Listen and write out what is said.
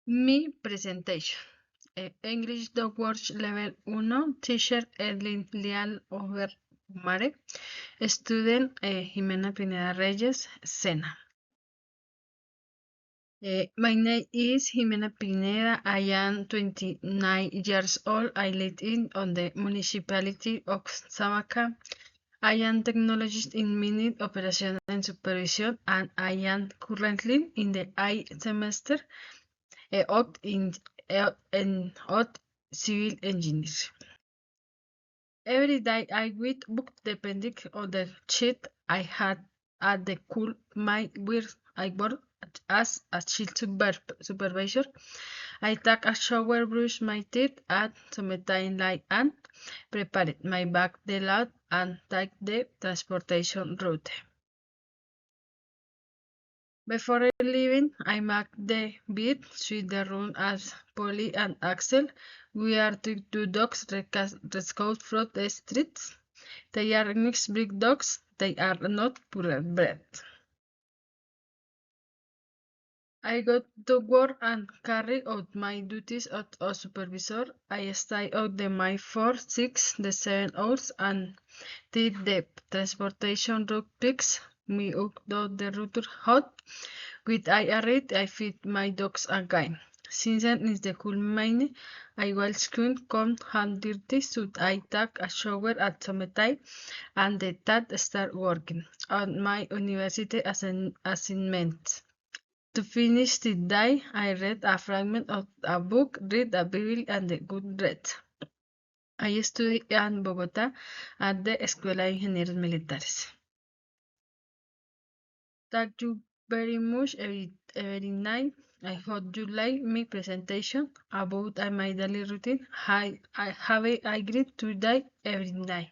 Mi presentation. English Dog Works Level 1, Teacher Edlin Lial Over Mare, Student Jimena Pineda Reyes, Sena. My name is Jimena Pineda. I am 29 years old. I live on the municipality of Samaca. I am technologist in minute operation and supervision, and I am currently in the I semester of civil engineer. Every day I read book depending on the sheet I had at the school. My where I work as a child supervisor. I take a shower, brush my teeth, and sometimes lie and prepare my bag, the load, and take the transportation route. Before leaving, I make the bed, sweep the room as Polly and Axel. We are two dogs rescued from the streets. They are mixed breed dogs. They are not purebred. I go to work and carry out my duties as a supervisor. I stay out the my 4, 6, the 7 hours and the transportation route picks me up to the route hot. With I read, I feed my dogs again. Since then is the cool mine, I will screen come hand dirty, so I take a shower at some time and the that start working on my university assignments. To finish the day, I read a fragment of a book, read a Bible and the good read. I study in Bogotá at the Escuela de Ingenieros Militares. Thank you very much every night. I hope you like my presentation about my daily routine. I have a great today every night.